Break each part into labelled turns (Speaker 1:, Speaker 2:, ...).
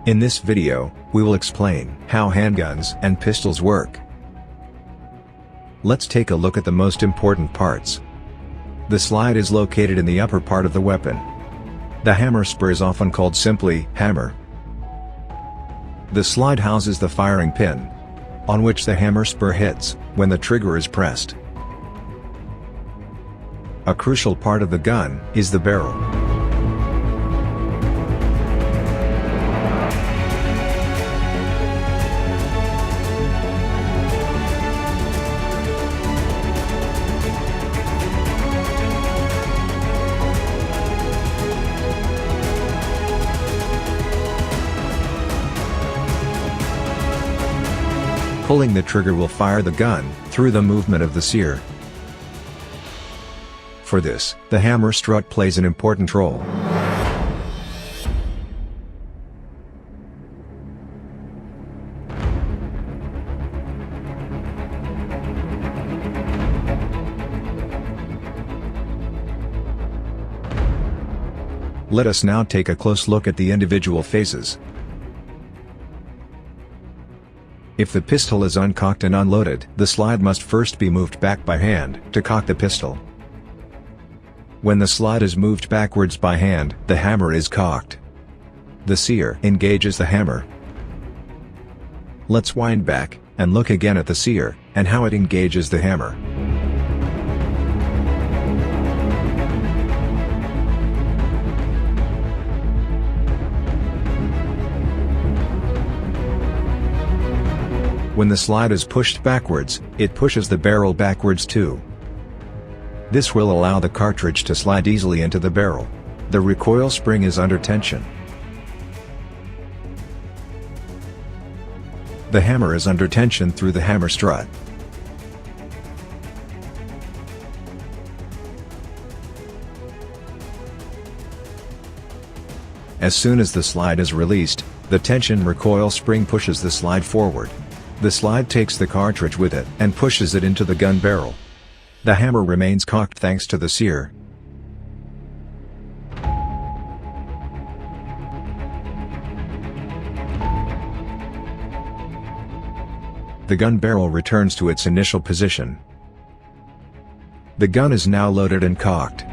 Speaker 1: In this video, we will explain how handguns and pistols work. Let's take a look at the most important parts. The slide is located in the upper part of the weapon. The hammer spur is often called simply hammer. The slide houses the firing pin, on which the hammer spur hits when the trigger is pressed. A crucial part of the gun is the barrel. Pulling the trigger will fire the gun through the movement of the sear. For this, the hammer strut plays an important role. Let us now take a close look at the individual phases. If the pistol is uncocked and unloaded, the slide must first be moved back by hand to cock the pistol. When the slide is moved backwards by hand, the hammer is cocked. The sear engages the hammer. Let's wind back and look again at the sear and how it engages the hammer. When the slide is pushed backwards, it pushes the barrel backwards too. This will allow the cartridge to slide easily into the barrel. The recoil spring is under tension. The hammer is under tension through the hammer strut. As soon as the slide is released, the tension recoil spring pushes the slide forward. The slide takes the cartridge with it and pushes it into the gun barrel. The hammer remains cocked thanks to the sear. The gun barrel returns to its initial position. The gun is now loaded and cocked.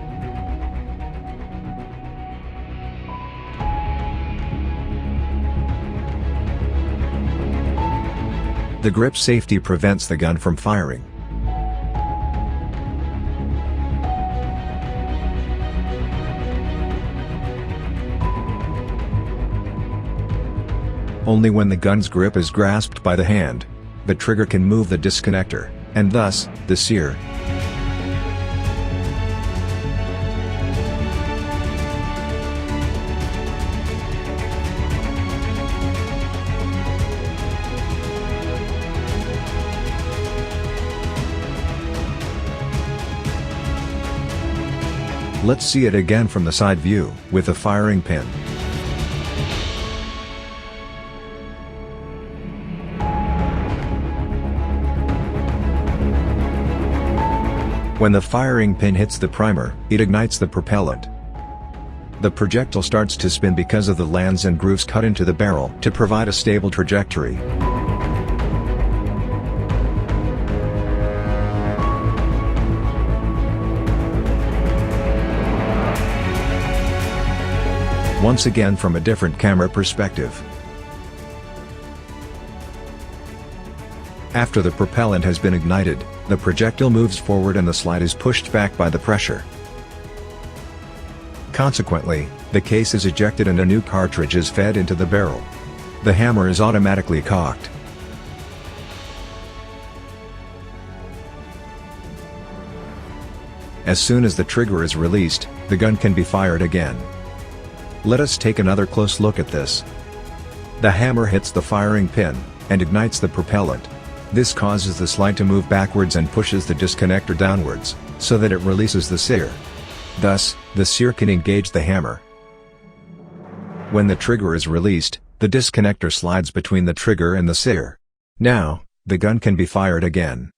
Speaker 1: The grip safety prevents the gun from firing. Only when the gun's grip is grasped by the hand, the trigger can move the disconnector, and thus, the sear. Let's see it again from the side view, with the firing pin. When the firing pin hits the primer, it ignites the propellant. The projectile starts to spin because of the lands and grooves cut into the barrel to provide a stable trajectory. Once again from a different camera perspective. After the propellant has been ignited, the projectile moves forward and the slide is pushed back by the pressure. Consequently, the case is ejected and a new cartridge is fed into the barrel. The hammer is automatically cocked. As soon as the trigger is released, the gun can be fired again. Let us take another close look at this. The hammer hits the firing pin and ignites the propellant. This causes the slide to move backwards and pushes the disconnector downwards, so that it releases the sear. Thus, the sear can engage the hammer. When the trigger is released, the disconnector slides between the trigger and the sear. Now, the gun can be fired again.